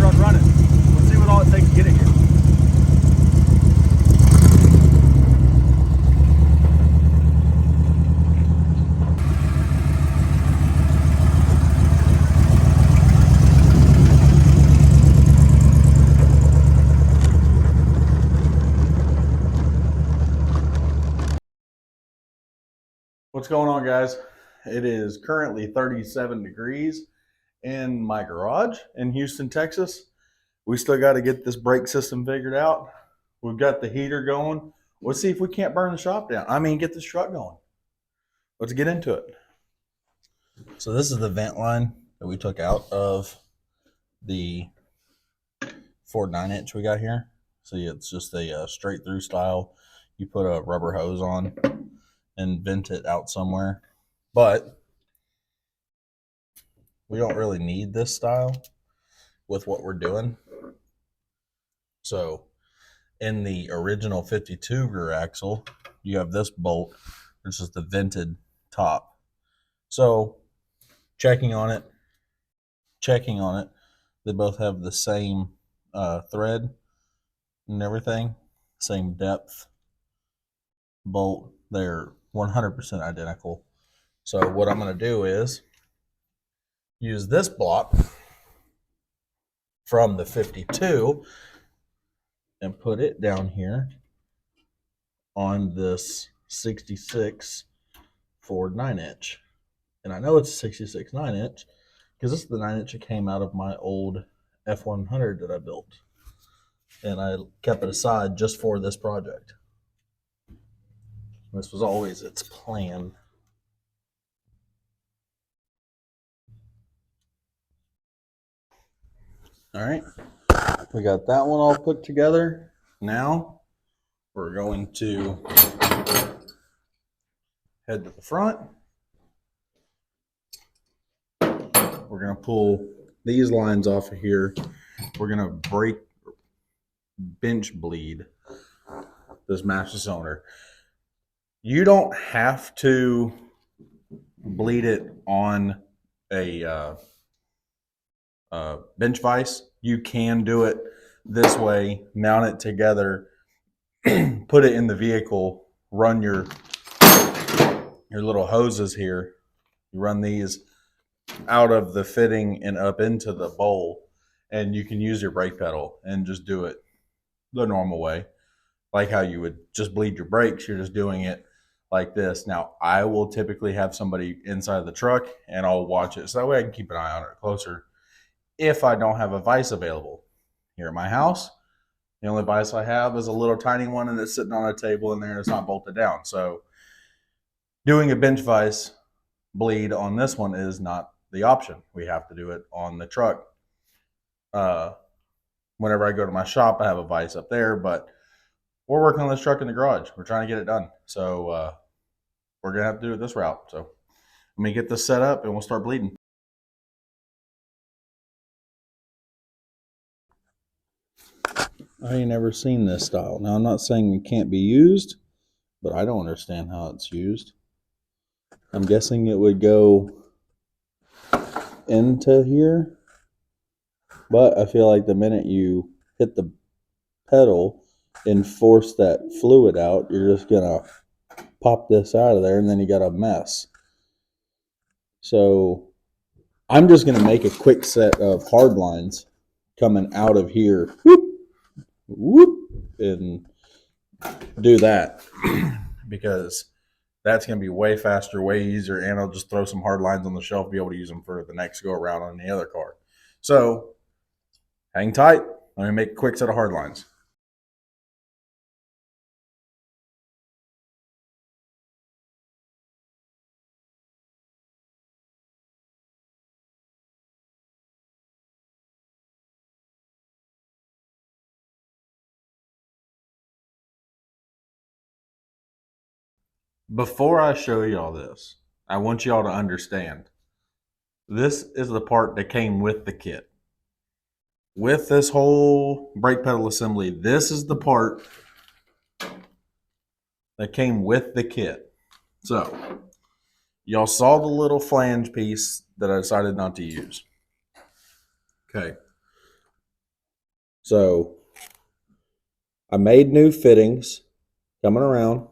truck running. Let's see what all it takes to get it here. What's going on, guys? It is currently 37 degrees in my garage in Houston, Texas. We still got to get this brake system figured out. We've got the heater going. Let's see if we can't burn the shop down. I mean, get this truck going. Let's get into it. So this is the vent line that we took out of the Ford 9-inch we got here. See, it's just a straight through style. You put a rubber hose on and vent it out somewhere. But we don't really need this style with what we're doing. So in the original 52 rear axle, you have this bolt, which is the vented top. So checking on it, they both have the same thread and everything, same depth bolt. They're 100% identical. So what I'm going to do is use this block from the 52 and put it down here on this 66 Ford 9-inch. And I know it's a 66 9-inch because this is the 9-inch that came out of my old F100 that I built. And I kept it aside just for this project. This was always its plan. All right, we got that one all put together. Now we're going to head to the front. We're going to pull these lines off of here. We're going to bench bleed this master cylinder. You don't have to bleed it on a bench vise. You can do it this way, mount it together, put it in the vehicle, run your little hoses here. You run these out of the fitting and up into the bowl, and you can use your brake pedal and just do it the normal way, like how you would just bleed your brakes. You're just doing it like this. Now, I will typically have somebody inside the truck and I'll watch it so that way I can keep an eye on it closer if I don't have a vise available. Here at my house, the only vise I have is a little tiny one, and it's sitting on a table in there and it's not bolted down. So doing a bench vise bleed on this one is not the option. We have to do it on the truck. Whenever I go to my shop, I have a vise up there, but we're working on this truck in the garage. We're trying to get it done. So we're going to have to do it this route. So let me get this set up and we'll start bleeding. I ain't never seen this style. Now, I'm not saying it can't be used, but I don't understand how it's used. I'm guessing it would go into here, but I feel like the minute you hit the pedal and force that fluid out, you're just going to pop this out of there, and then you got a mess. So I'm just going to make a quick set of hard lines coming out of here. Whoop, whoop, and do that because that's going to be way faster, way easier, and I'll just throw some hard lines on the shelf, be able to use them for the next go around on the other car. So hang tight. Let me make a quick set of hard lines. Before I show y'all this, I want y'all to understand this is the part that came with the kit. With this whole brake pedal assembly, this is the part that came with the kit. So y'all saw the little flange piece that I decided not to use. Okay. So I made new fittings coming around.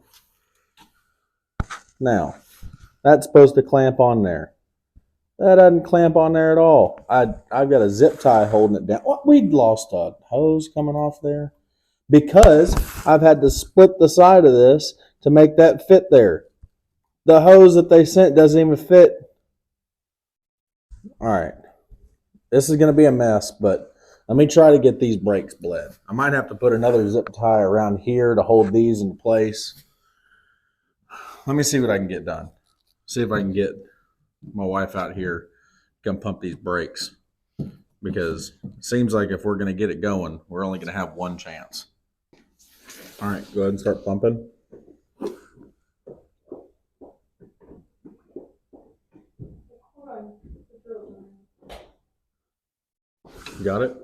Now, that's supposed to clamp on there. That doesn't clamp on there at all. I've got a zip tie holding it down. What? We'd lost a hose coming off there because I've had to split the side of this to make that fit there. The hose that they sent doesn't even fit. All right. This is going to be a mess, but let me try to get these brakes bled. I might have to put another zip tie around here to hold these in place. Let me see what I can get done. See if I can get my wife out here to come pump these brakes, because it seems like if we're going to get it going, we're only going to have one chance. All right, go ahead and start pumping. Got it?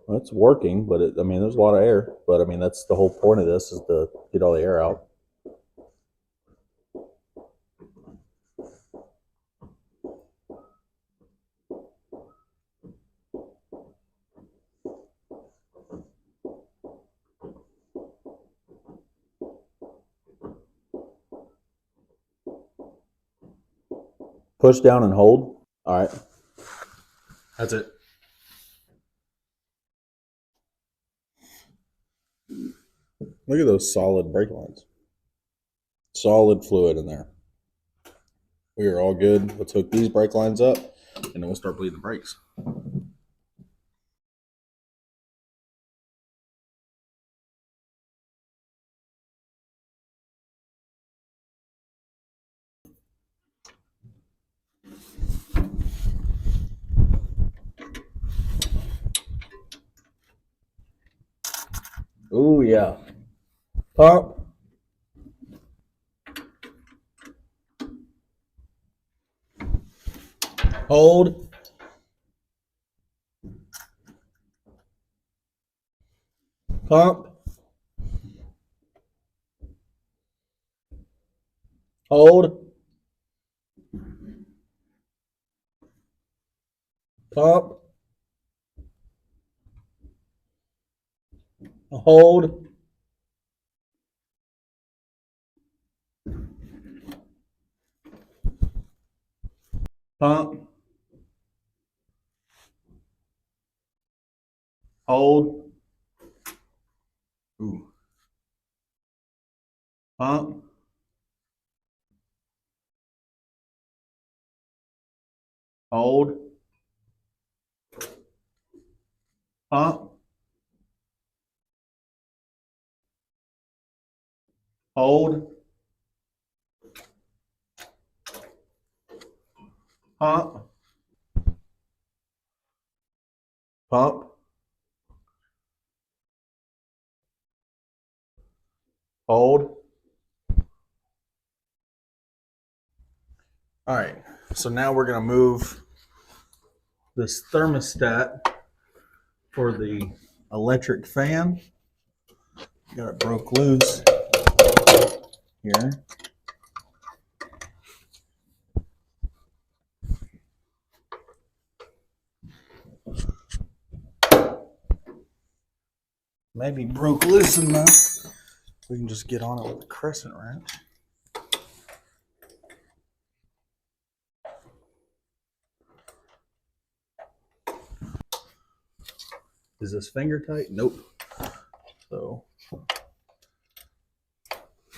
Well, it's working, but I mean, there's a lot of air. But I mean, that's the whole point of this, is to get all the air out. Push down and hold. All right. That's it. Look at those solid brake lines. Solid fluid in there. We are all good. Let's hook these brake lines up, and then we'll start bleeding the brakes. Oh yeah. Pump. Hold. Pump. Hold. Pump. Hold. Pump. Hold. Ooh. Pump. Hold. Pump. Hold. Pump. Pump. Hold. All right. So now we're going to move this thermostat for the electric fan. Got it broke loose here. Maybe broke loose enough. We can just get on it with a crescent wrench. Is this finger tight? Nope. So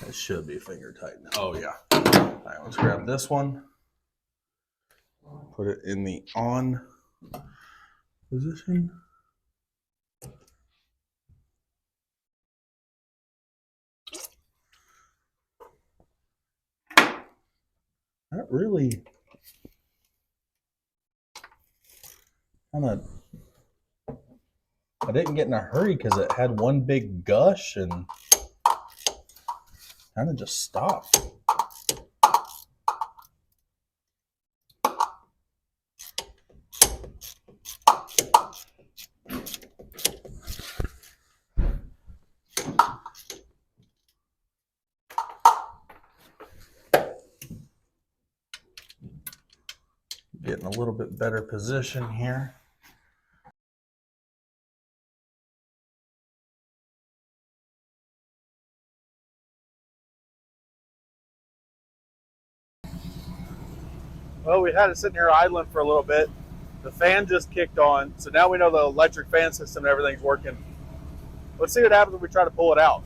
it should be finger tight. Oh yeah. All right, let's grab this one. Put it in the on position. That really kind of, I didn't get in a hurry because it had one big gush and kind of just stopped. get in a little bit better position here. Well, we had it sitting here idling for a little bit. The fan just kicked on, so now we know the electric fan system and everything's working. Let's see what happens when we try to pull it out.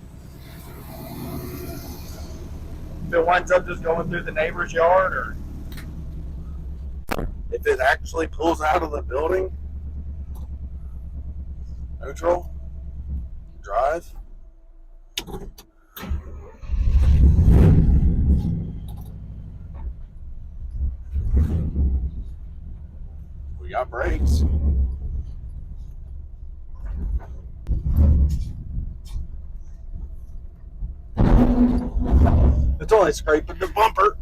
If it winds up just going through the neighbor's yard, or if it actually pulls out of the building. Neutral, drive. We got brakes. It's only scraping the bumper.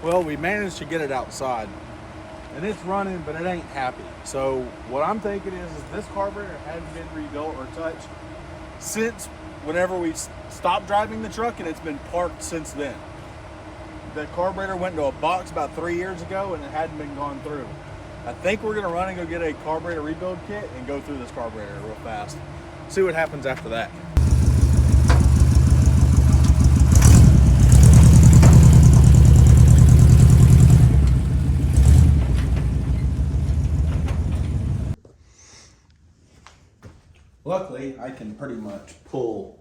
Well, we managed to get it outside, and it's running, but it ain't happy. So what I'm thinking is this carburetor hadn't been rebuilt or touched since whenever we stopped driving the truck, and it's been parked since then. The carburetor went into a box about 3 years ago, and it hadn't been gone through. I think we're gonna run and go get a carburetor rebuild kit and go through this carburetor real fast. See what happens after that. Luckily, I can pretty much pull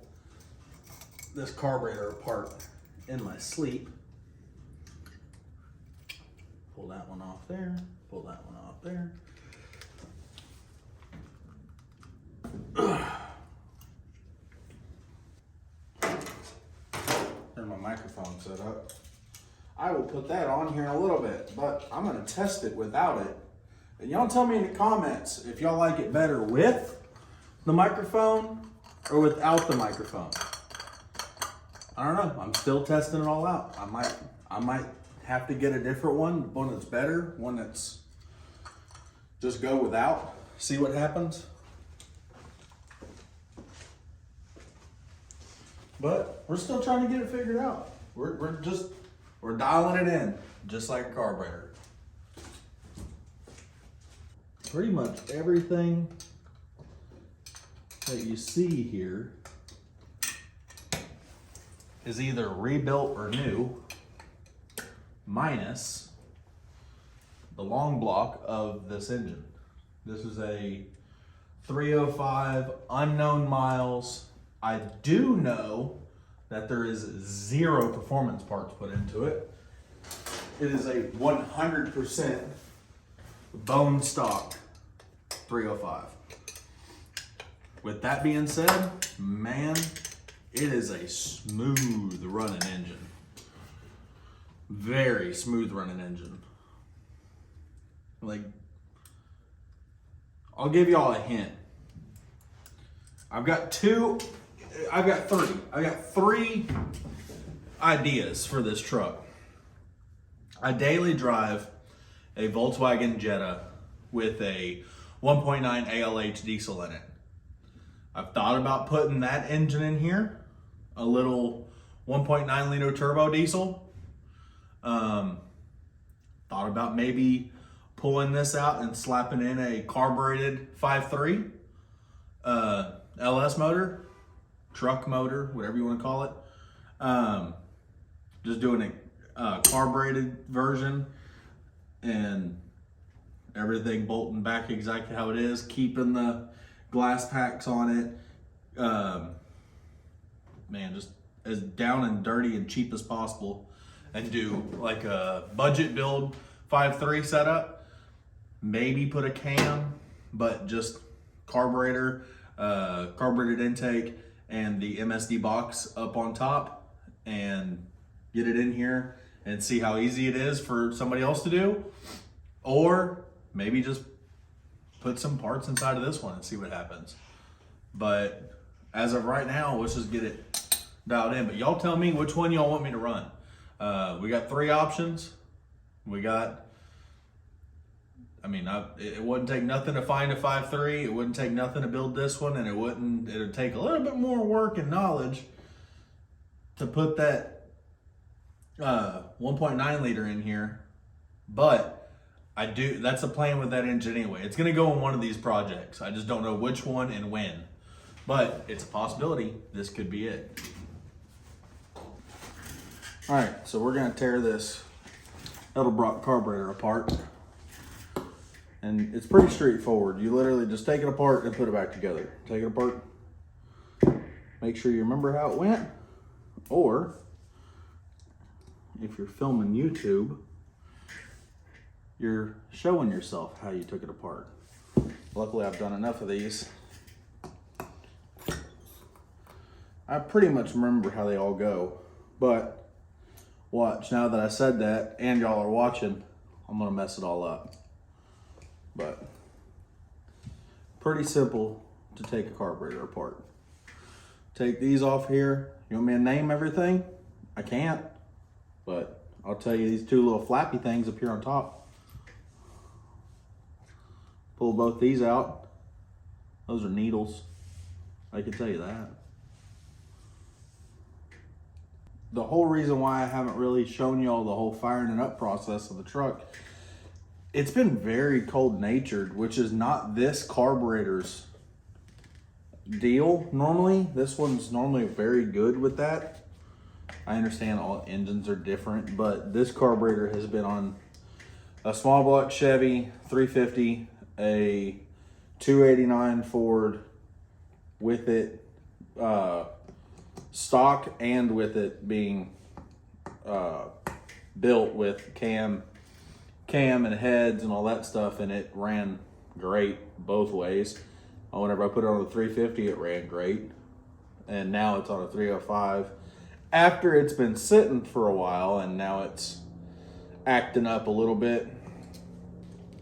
this carburetor apart in my sleep. Pull that one off there, pull that one off there. There's my microphone set up. I will put that on here in a little bit, but I'm gonna test it without it. And y'all tell me in the comments if y'all like it better with the microphone or without the microphone. I don't know. I'm still testing it all out. I might have to get a different one that's better, one that's just go without. See what happens. But we're still trying to get it figured out. We're dialing it in, just like a carburetor. Pretty much everything that you see here is either rebuilt or new, minus the long block of this engine. This is a 305 unknown miles. I do know that there is 0 performance parts put into it. It is a 100% bone stock 305. With that being said, man, it is a smooth running engine. Very smooth running engine. Like, I'll give y'all a hint. I've got three ideas for this truck. I daily drive a Volkswagen Jetta with a 1.9 ALH diesel in it. I've thought about putting that engine in here, a little 1.9 liter turbo diesel. Thought about maybe pulling this out and slapping in a carbureted 5.3 LS motor, truck motor, whatever you want to call it. Just doing a carbureted version and everything bolting back exactly how it is, keeping the glass packs on it. Man, just as down and dirty and cheap as possible, and do like a budget build 5.3 setup. Maybe put a cam, but just carburetor. carbureted intake and the MSD box up on top and get it in here and see how easy it is for somebody else to do. Or maybe just put some parts inside of this one and see what happens. But as of right now, let's just get it dialed in. But y'all tell me which one y'all want me to run. We got 3 options. We got, it wouldn't take nothing to find a 5.3. It wouldn't take nothing to build this one, and it would take a little bit more work and knowledge to put that 1.9 liter in here. But that's the plan with that engine anyway. It's gonna go in one of these projects. I just don't know which one and when. But it's a possibility this could be it. All right, so we're gonna tear this Edelbrock carburetor apart. And it's pretty straightforward. You literally just take it apart and put it back together. Take it apart, make sure you remember how it went. Or if you're filming YouTube, you're showing yourself how you took it apart. Luckily, I've done enough of these. I pretty much remember how they all go, but watch, now that I said that and y'all are watching, I'm gonna mess it all up. But pretty simple to take a carburetor apart. Take these off here. You want me to name everything? I can't, but I'll tell you these 2 little flappy things up here on top. Pull both these out. Those are needles. I can tell you that. The whole reason why I haven't really shown y'all the whole firing it up process of the truck, it's been very cold natured, which is not this carburetor's deal normally. This one's normally very good with that. I understand all engines are different, but this carburetor has been on a small block Chevy 350, a 289 Ford with it stock, and with it being built with cam and heads and all that stuff, and it ran great both ways. Whenever I put it on the 350, it ran great, and now it's on a 305 after it's been sitting for a while, and now it's acting up a little bit.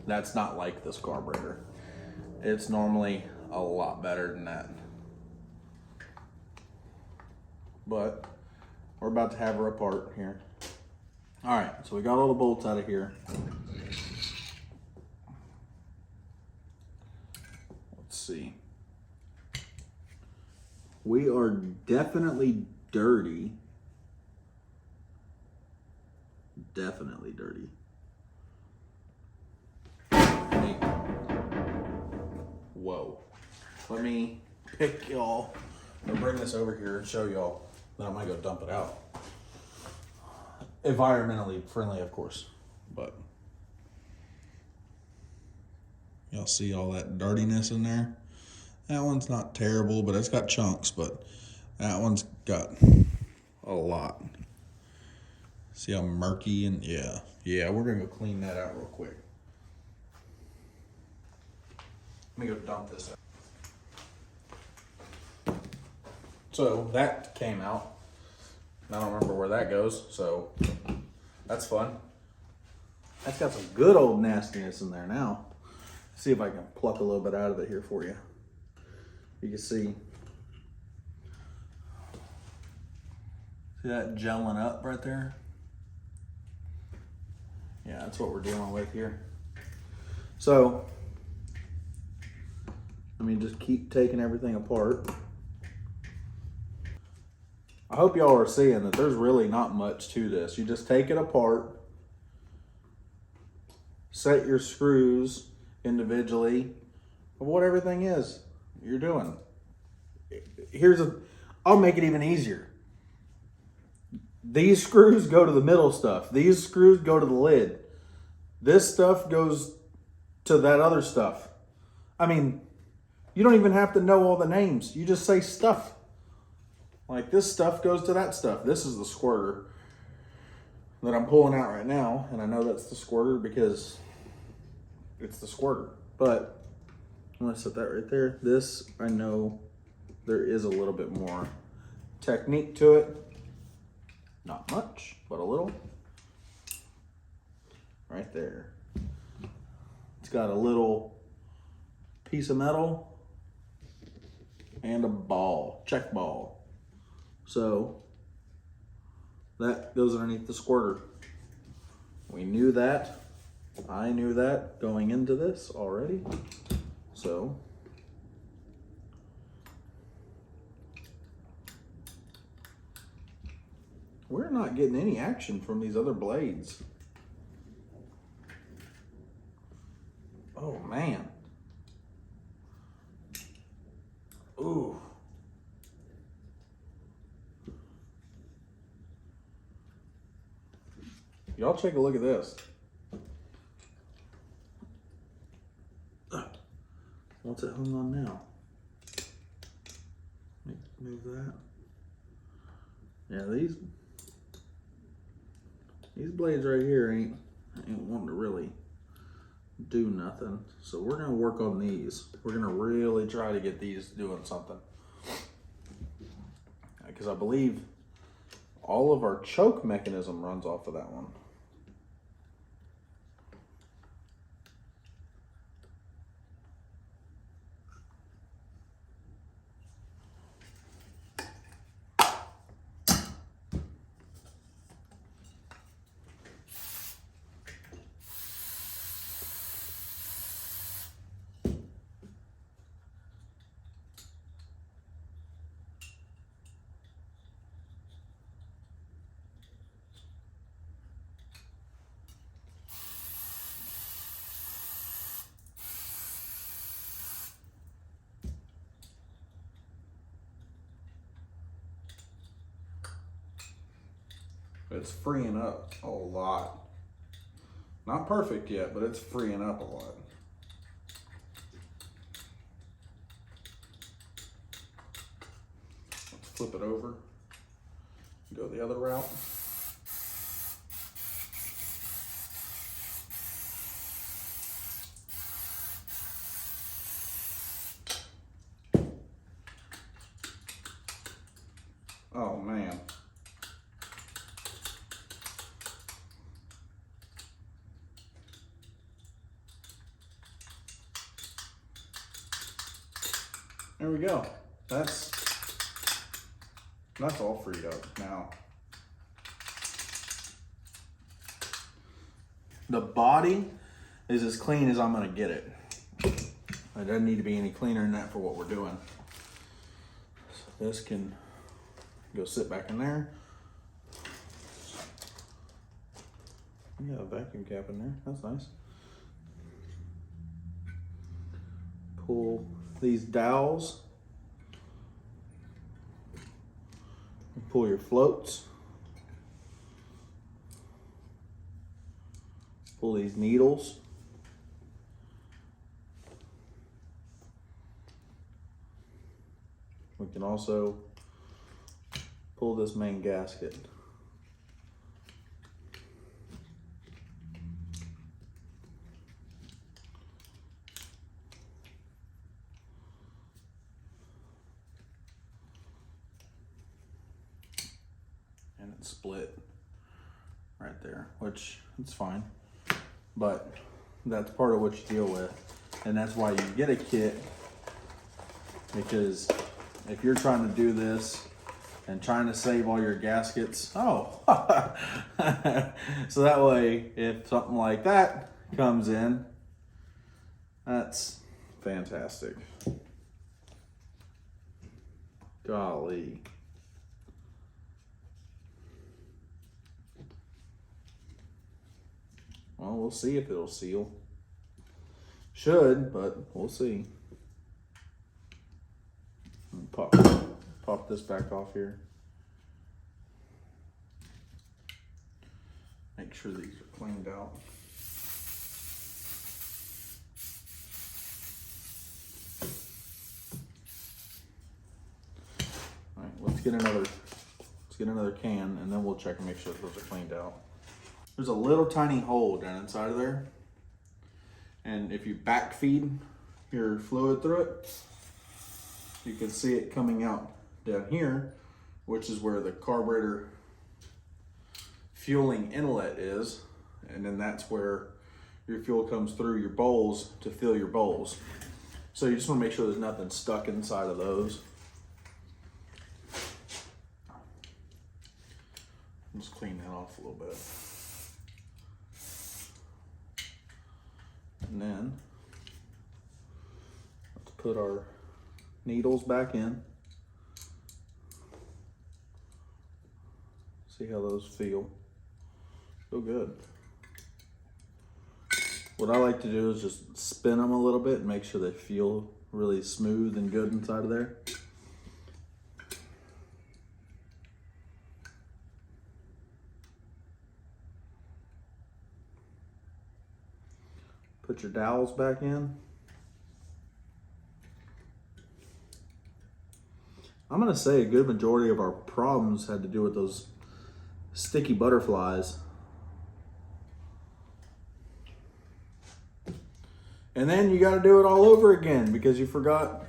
That's not like this carburetor. It's normally a lot better than that. But we're about to have her apart here. All right, so we got all the bolts out of here. Let's see. We are definitely dirty. Definitely dirty. Whoa. Let me pick y'all. I'm gonna bring this over here and show y'all. Then I might go dump it out. Environmentally friendly, of course, but y'all see all that dirtiness in there? That one's not terrible, but it's got chunks, but that one's got a lot. See how murky and yeah, we're gonna go clean that out real quick. Let me go dump this out. So that came out. I don't remember where that goes, so that's fun. That's got some good old nastiness in there now. See if I can pluck a little bit out of it here for you. You can see that gelling up right there? Yeah, that's what we're dealing with here. So, let me just keep taking everything apart. I hope y'all are seeing that there's really not much to this. You just take it apart, set your screws individually of what everything is you're doing. I'll make it even easier. These screws go to the middle stuff. These screws go to the lid. This stuff goes to that other stuff. I mean, you don't even have to know all the names. You just say stuff. Like this stuff goes to that stuff. This is the squirter that I'm pulling out right now. And I know that's the squirter because it's the squirter. But I'm gonna set that right there. This, I know there is a little bit more technique to it. Not much, but a little. Right there. It's got a little piece of metal and a ball, check ball. So that goes underneath the squirter. We knew that. I knew that going into this already. So we're not getting any action from these other blades. Oh man. Ooh. Y'all take a look at this. What's it hung on now? Move that. Yeah, these blades right here ain't wanting to really do nothing. So we're gonna work on these. We're gonna really try to get these doing something. Because I believe all of our choke mechanism runs off of that one. It's freeing up a lot. Not perfect yet, but it's freeing up a lot. Let's flip it over. Go the other route. Oh man. There we go. That's all freed up now. The body is as clean as I'm gonna get it. It doesn't need to be any cleaner than that for what we're doing. So this can go sit back in there. You got a vacuum cap in there, that's nice. Pull these dowels. Pull your floats. Pull these needles. We can also pull this main gasket. And it's split right there, which it's fine. But that's part of what you deal with. And that's why you get a kit, because if you're trying to do this and trying to save all your gaskets, so that way if something like that comes in, that's fantastic. Golly. Well, we'll see if it'll seal. Should, but we'll see. Pop this back off here. Make sure these are cleaned out. All right, let's get another can, and then we'll check and make sure those are cleaned out. There's a little tiny hole down inside of there, and if you back feed your fluid through it, you can see it coming out down here, which is where the carburetor fueling inlet is. And then that's where your fuel comes through your bowls to fill your bowls. So you just want to make sure there's nothing stuck inside of those. Just clean that off a little bit. And then let's put our needles back in. See how those feel. Feel good. What I like to do is just spin them a little bit and make sure they feel really smooth and good inside of there. Put your dowels back in. I'm gonna say a good majority of our problems had to do with those sticky butterflies. And then you gotta do it all over again because you forgot.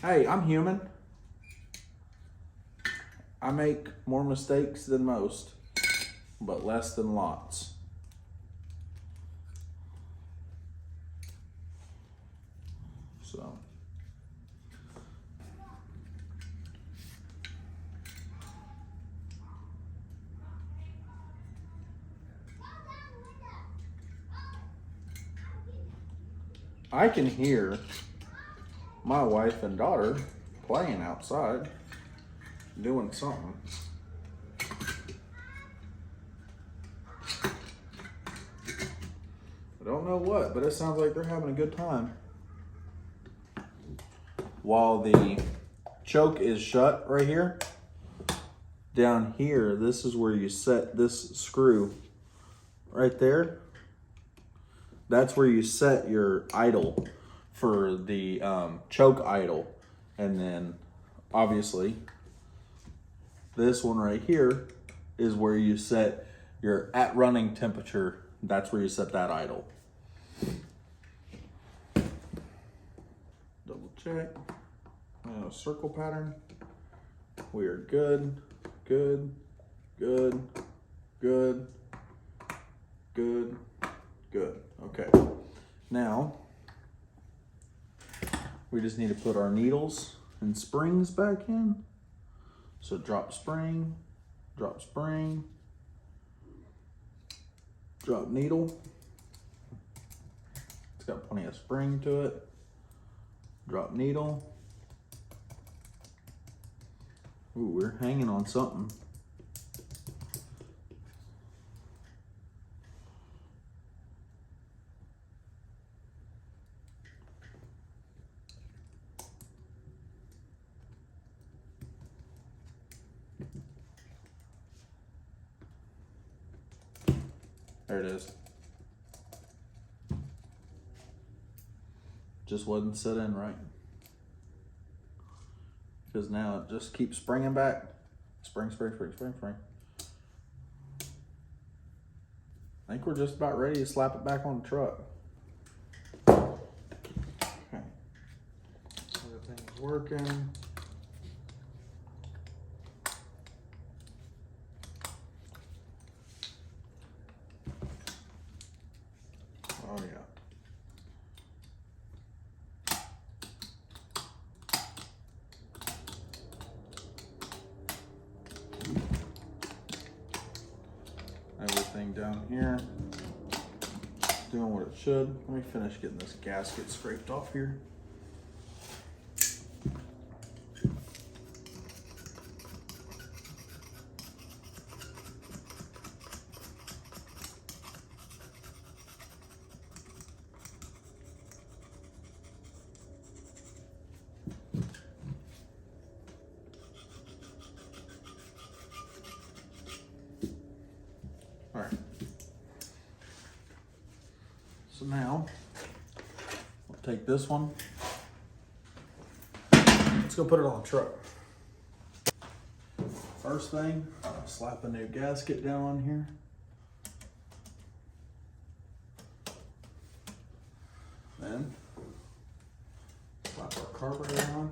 Hey, I'm human. I make more mistakes than most, but less than lots. So. I can hear my wife and daughter playing outside, doing something. I don't know what, but it sounds like they're having a good time. While the choke is shut right here, down here, this is where you set this screw right there. That's where you set your idle for the choke idle. And then obviously this one right here is where you set your at running temperature. That's where you set that idle. Double check. Circle pattern. We are good, good, good, good, good, good. Okay. Now we just need to put our needles and springs back in. So drop spring, drop needle. It's got plenty of spring to it. Drop needle. Ooh, we're hanging on something. There it is. Just wasn't set in right. Because now it just keeps springing back. Spring. I think we're just about ready to slap it back on the truck. Okay. Everything's working. Oh yeah. Everything down here doing what it should. Let me finish getting this gasket scraped off here. All right. So now we'll take this one. Let's go put it on the truck. First thing, I'll slap a new gasket down on here. then slap our carburetor on.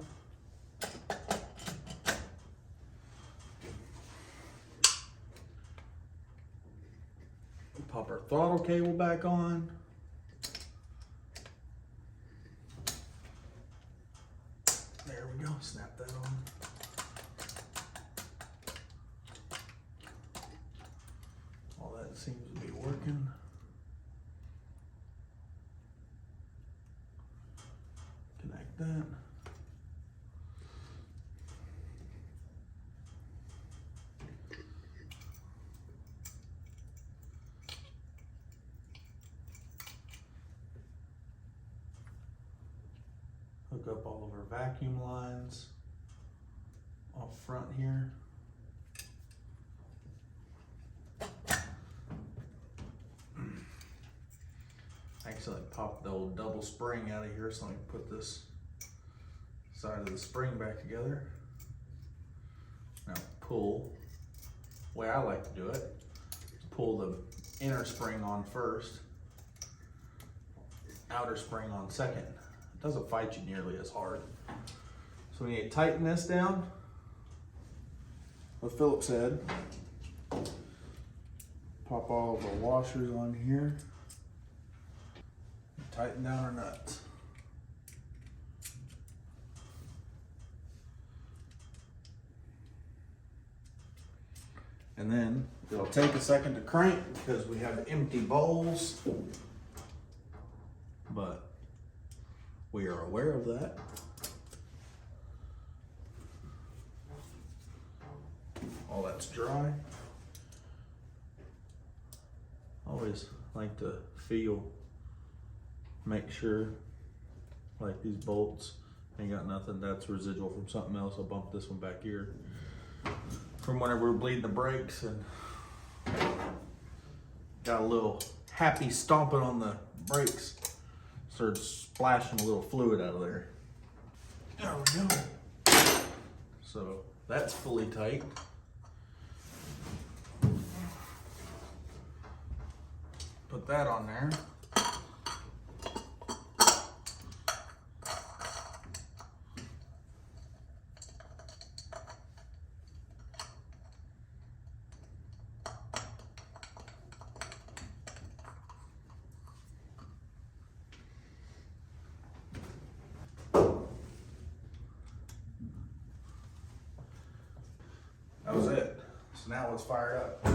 Pop our throttle cable back on. There we go, snap that on. All that seems to be working. Connect that. Hook up all of our vacuum lines off front here. Actually, I popped the old double spring out of here, so I can put this side of the spring back together. Now pull. The way I like to do it is pull the inner spring on first, outer spring on second. It doesn't fight you nearly as hard. So we need to tighten this down with Phillips head. Pop all of our washers on here. Tighten down our nuts. And then it'll take a second to crank because we have empty bowls, but we are aware of that. All that's dry. Always like to feel, make sure, like these bolts ain't got nothing. That's residual from something else. I'll bump this one back here from whenever we're bleeding the brakes, and got a little happy stomping on the brakes. Started splashing a little fluid out of there. There we go. So that's fully tight. Put that on there. That was it. So now it's fired up.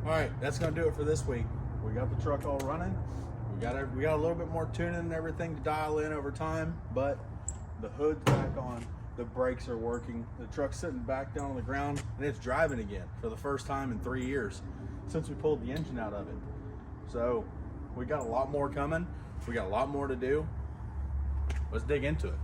Alright, that's gonna do it for this week. We got the truck all running. We got a little bit more tuning and everything to dial in over time, but the hood's back on, the brakes are working, the truck's sitting back down on the ground, and it's driving again for the first time in 3 years since we pulled the engine out of it. So we got a lot more coming. We got a lot more to do. Let's dig into it.